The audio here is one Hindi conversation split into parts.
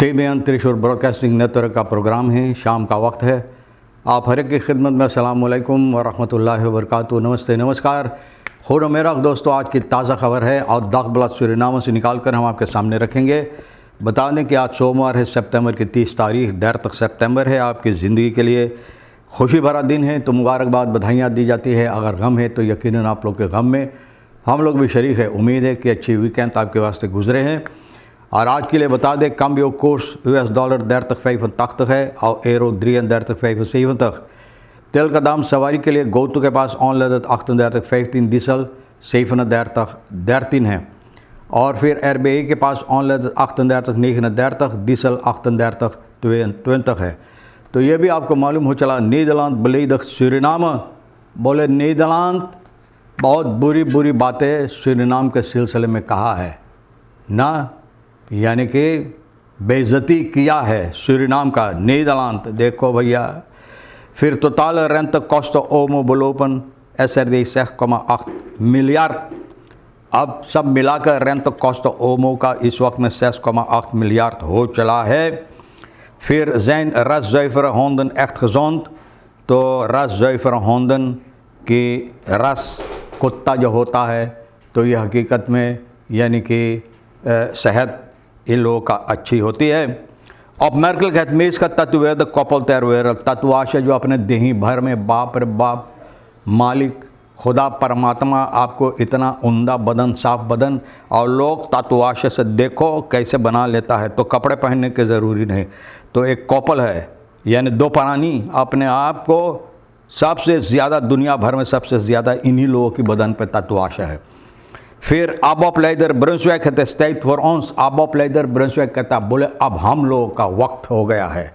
KBN त्रिशूर ब्रॉडकास्टिंग नेटवर्क का प्रोग्राम है। शाम का वक्त है। आप हर एक की खिदमत में अस्सलाम वालेकुम व रहमतुल्लाहि व बरकातुहू। नमस्ते, नमस्कार। खुद मेरा दोस्तों, आज की ताज़ा खबर है और दागबला सूरीनाम से निकाल कर हम आपके सामने रखेंगे। बता दें कि आज सोमवार है, सितंबर की 30 तारीख, देर तक सितंबर है। आपकी ज़िंदगी के लिए खुशी भरा दिन है, तो मुबारकबाद, बधाइयाँ दी जाती है। अगर गम है तो यकीनन आप लोग के गम में हम लोग भी शरीक है। उम्मीद है कि अच्छी वीकेंड आपके वास्ते गुजरे हैं। और आज के लिए बता दें, cambio koers $30 $30.85 है और euro $3.73. तेल का दाम सवारी के लिए गोतू के पास ऑनलाइन 38.15 डीजल 37.13 है। और फिर RBI के पास ऑनलाइन 38.39 डीजल 38.20 है। तो ये भी आपको मालूम हो चला, नीदरलैंड बलीद सूरीनाम बोले नीदरलैंड बहुत बुरी बातें सूरीनाम के सिलसिले में कहा है ना, यानी कि बेइज्जती किया है सूरीनाम का नीदरलैंड। देखो भैया, फिर total rente kosten om belopen SRD 6,8 मिलियर्ड। अब सब मिलाकर रेंट कोस्ट ओमो का इस वक्त में 6,8 मिलियर्ड हो चला है। फिर zijn raszuivere honden echt gezond? तो raszuivere honden की रस कुत्ता जो होता है, तो ये हकीकत में यानी कि सेहत इन लोगों का अच्छी होती है। Opmerkelijk het meest getatoeëerde koppel ter wereld, तटुआशे जो अपने देही भर में, बाप रे बाप, मालिक खुदा परमात्मा आपको इतना उम्दा बदन, साफ बदन, और लोग तटुआशे से देखो कैसे बना लेता है, तो कपड़े पहनने की ज़रूरी नहीं। तो एक कपल है, यानी दो प्राणी अपने आप को सबसे ज़्यादा दुनिया भर में सबसे ज़्यादा इन्हीं लोगों की बदन पे तटुआशा है। फिर आबोपलेदर ब्रुंसविक कहते स्टेट फॉर ऑन्स। आबोपलेदर ब्रुंसविक कहता बोले अब हम लोगों का वक्त हो गया है,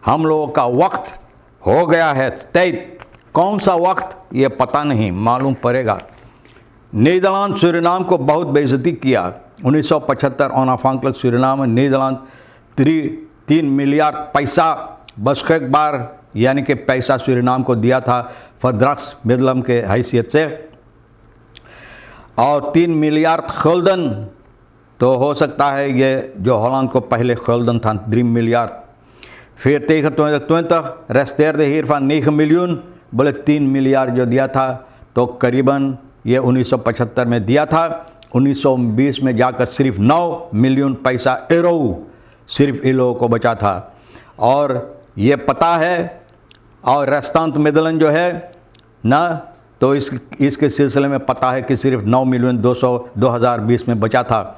हम लोगों का वक्त हो गया है। स्टेट कौन सा वक्त ये पता नहीं, मालूम पड़ेगा। नीदरलैंड सूरीनाम को बहुत बेइज्जती किया। 1975 ओनाफांकलक सूरीनाम में नीदरलैंड 3 मिलियर्ड पैसा बस एक बार यानी कि पैसा सूरीनाम को दिया था फद्रक्स मिडलम के हैसियत से, और 3 मिलियर्ड गुल्den, तो हो सकता है ये जो हॉलैंड को पहले गुल्den था 3 मिलियर्ड। फिर tegen 2020 resteerde hiervan 9 miljoen, बोले 3 मिलियर्ड जो दिया था, तो करीबन ये 1975 में दिया था। 1920 में जाकर सिर्फ 9 मिलियन पैसा यूरो सिर्फ इन लोगों को बचा था। और ये पता है, और रेस्टांत मिडलैंड जो है ना, तो इसके सिलसिले में पता है कि सिर्फ 9 मिलियन 2020 में बचा था।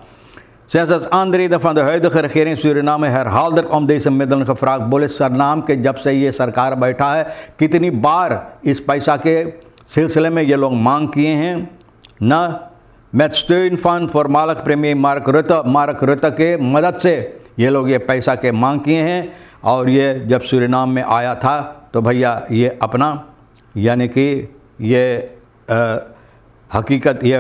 Sinds aantreden van de huidige regering Suriname herhaaldelijk om deze middelen gevraagd, बोले सरनाम के जब से ये सरकार बैठा है कितनी बार इस पैसा के सिलसिले में ये लोग मांग किए हैं ना। met steun van voormalig premier Mark Rutte के मदद से ये लोग ये पैसा के मांग किए हैं। और ये जब सूरीनाम में आया था तो भैया ये अपना यानी कि ये हकीकत ये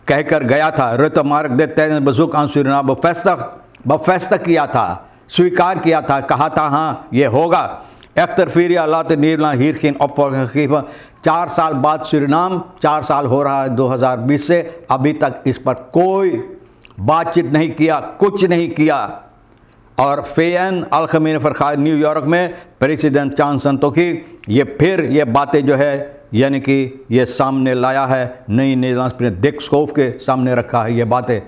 कहकर गया था। रुtte मार्क देते हैं bezoek aan Suriname bevestigd किया था, स्वीकार किया था, कहा था हाँ ये होगा। echter 4 jaar later Nederland hier geen opvolging gegeven। 4 साल बाद सूरीनाम, 4 साल हो रहा है 2020 से, अभी तक इस पर कोई बातचीत नहीं किया, कुछ नहीं किया। और VN अलखमीन फरखार न्यूयॉर्क में प्रेसिडेंट चांसन तो की ये फिर ये बातें जो है यानी कि ये सामने लाया है, नई नीदरलैंड ने डिक स्कोफ के सामने रखा है। ये बातें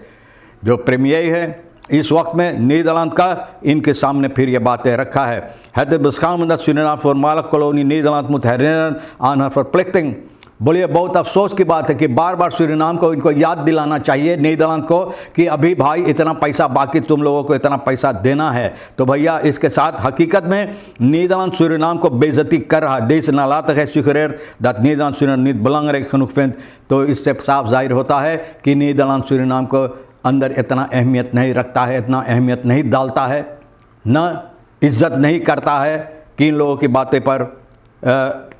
जो प्रीमियर है इस वक्त में नीदरलैंड का, इनके सामने फिर ये बातें रखा है। Het beschamend dat Suriname voormalig kolonie Nederland moet herinneren aan haar verplichting। बोलिए बहुत अफसोस की बात है कि बार बार सूरीनाम को इनको याद दिलाना चाहिए नीदरलैंड को कि अभी भाई इतना पैसा बाकी, तुम लोगों को इतना पैसा देना है। तो भैया इसके साथ हकीकत में नीदरलैंड सूरीनाम को बेइज्जती कर रहा है। Deze nalatigheid suggereert dat Nederland Suriname niet belangrijk genoeg vindt। तो इससे साफ जाहिर होता है कि नीदरलैंड सूरीनाम को अंदर इतना अहमियत नहीं रखता है, इतना अहमियत नहीं डालता है, न इज्जत नहीं करता है कि इन लोगों की बातें पर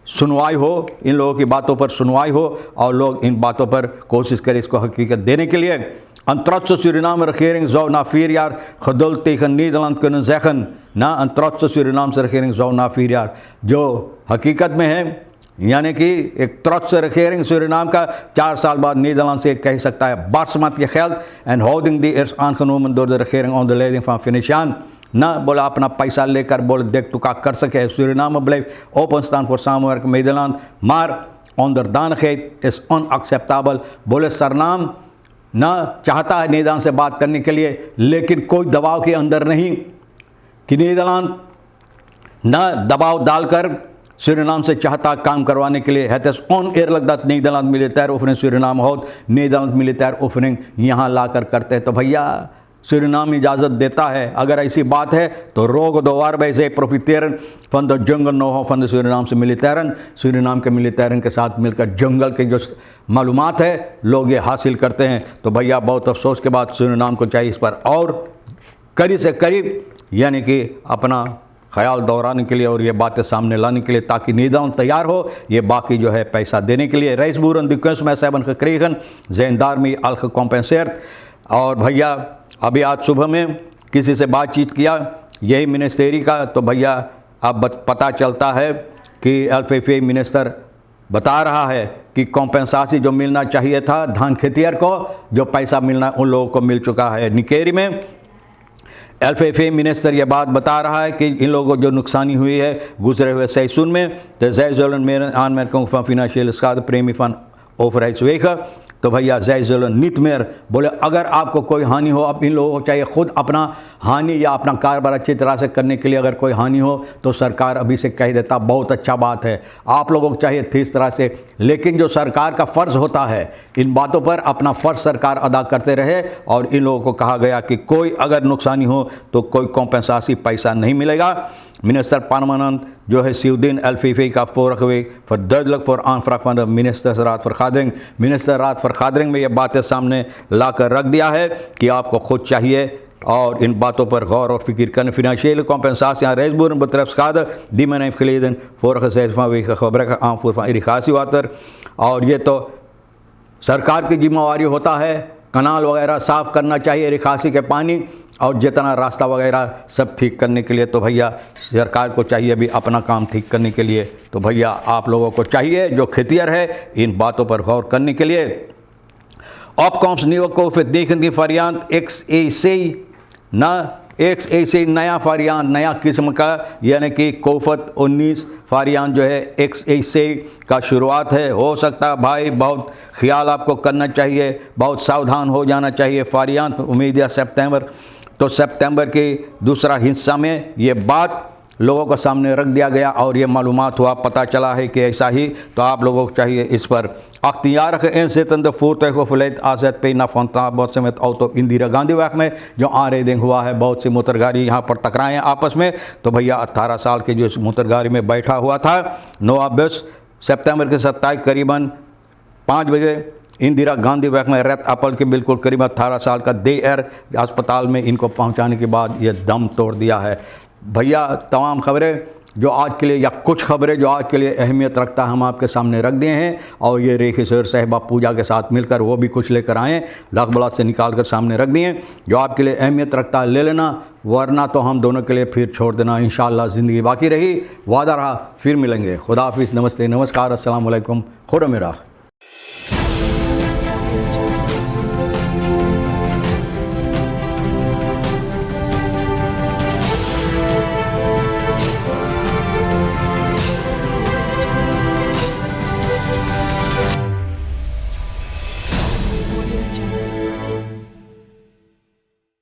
सुनवाई हो, इन लोगों की बातों पर सुनवाई हो और लोग इन बातों पर कोशिश करें इसको हकीकत देने के लिए। Een trotse Suriname regering zou na 4 jaar geduld tegen Nederland kunnen zeggen। ना een trotse Surinaamse regering zou na 4 jaar, जो हकीकत में है यानी कि एक trots regering Suriname का 4 साल बाद Nederland से कह सकता है Barsmat je geld en houding die is aangenomen door de regering onder leiding van Venetiaan. ना बोला अपना पैसा लेकर बोले देख तू का कर सके. Suriname blijft openstaan voor samenwerking met Nederland, maar onderdanigheid is onacceptabel. बोले सरनाम ना चाहता है नीदरलैंड से बात करने के लिए, लेकिन कोई दबाव के अंदर नहीं कि नीदरलैंड ना दबाव डालकर Suriname से चाहता काम करवाने के लिए. Het is oneerlijk dat Nederland militaire oefening Suriname houdt, Nederland militaire oefening यहाँ लाकर करते हैं. तो भैया Suriname इजाज़त देता है. अगर ऐसी बात है तो रोग दो वार से प्रोफिटेरन van de jungle know-how van de Surinaamse militairen. Suriname के मिलिटेरन के साथ मिलकर जंगल के जो मालूमात है लोग ये हासिल करते हैं. तो भैया बहुत अफसोस के बाद Suriname को चाहिए इस पर और करीब से करीब यानी कि अपना ख्याल दोहराने के लिए और ये बातें सामने लाने के लिए, ताकि नीदरलैंड तैयार हो ये बाकी जो है पैसा देने के लिए. Reisboeren die kunstmest hebben gekregen zijn daarmee al gecompenseerd. और भैया अभी आज सुबह में किसी से बातचीत किया यही मिनिस्ट्री का, तो भैया अब पता चलता है कि LFA मिनिस्टर बता रहा है कि कॉम्पेंसासी जो मिलना चाहिए था धान खेतियर को, जो पैसा मिलना उन लोगों को मिल चुका है. निकेरी में LFA मिनिस्टर ये बात बता रहा है कि इन लोगों को जो नुकसानी हुई है गुजरे हुए seizoen में, तो zij zullen meer aanmerking van financiële schadepremie van overheidswegen. तो भैया zij zullen niet meer, बोले अगर आपको कोई हानि हो, अब इन लोगों को चाहिए खुद अपना हानि या अपना कारोबार अच्छी तरह से करने के लिए अगर कोई हानि हो तो सरकार अभी से कह देता बहुत अच्छा बात है, आप लोगों को चाहिए थी इस तरह से. लेकिन जो सरकार का फ़र्ज़ होता है इन बातों पर अपना फ़र्ज़ सरकार अदा करते रहे. और इन लोगों को कहा गया कि कोई अगर नुकसानी हो तो कोई कॉम्पेंसासी पैसा नहीं मिलेगा. Minister Permanent जो है Syudin LFA का vorige week verduidelijk voor aanvraag van de ministersraadvergadering. ministerraadvergadering में ये बातें सामने लाकर रख दिया है कि आपको खुद चाहिए और इन बातों पर गौर और फिक्र करने. Financiële compensatie aan reisboeren betreft schade die men heeft geleden vorige seizoen vanwege gebrekkige aanvoer van irrigatiewater. और ये तो सरकार की जिम्मेवारी होता है, कनाल वगैरह साफ़ करना चाहिए रिखासी के पानी और जितना रास्ता वगैरह सब ठीक करने के लिए. तो भैया सरकार को चाहिए भी अपना काम ठीक करने के लिए. तो भैया आप लोगों को चाहिए जो खेतियर है इन बातों पर गौर करने के लिए. Opkomst nieuwe COVID-19 variant XEC ना XEC नया variant नया किस्म का यानी कि COVID-19 variant जो है XEC का शुरुआत है. हो सकता है भाई बहुत ख्याल आपको करना चाहिए, बहुत सावधान हो जाना चाहिए. variant उम्मीद है सितंबर, तो सितंबर के दूसरा हिस्सा में ये बात लोगों को सामने रख दिया गया और ये मालूमात हुआ, पता चला है कि ऐसा ही. तो आप लोगों को चाहिए इस पर 18-jarige inzittende voertuig overleed AZP na Fontaine botsing met auto op Indira Gandhiweg में जो आरेडिंग हुआ है. बहुत सी मोटरगाड़ी यहाँ पर टकराए हैं आपस में. तो भैया 18 साल के जो इस मोटरगाड़ी में बैठा हुआ था नोआ बस सितंबर के 27 करीबन 5 बजे इंदिरा गांधी वैक में रेत अपल के बिल्कुल करीब 18 साल का देर अस्पताल में इनको पहुंचाने के बाद ये दम तोड़ दिया है. भैया तमाम खबरें जो आज के लिए या कुछ खबरें जो आज के लिए अहमियत रखता है हम आपके सामने रख दिए हैं. और ये रेखी सर साहिबा पूजा के साथ मिलकर वो भी कुछ लेकर आए, लखबलात से निकाल कर सामने रख दिए. जो आपके लिए अहमियत रखता है ले लेना, वरना तो हम दोनों के लिए फिर छोड़ देना. इंशाअल्लाह ज़िंदगी बाकी रही, वादा रहा, फिर मिलेंगे. खुदा हाफिज़, नमस्ते, नमस्कार, अस्सलाम वालेकुम, खुदा मेरा.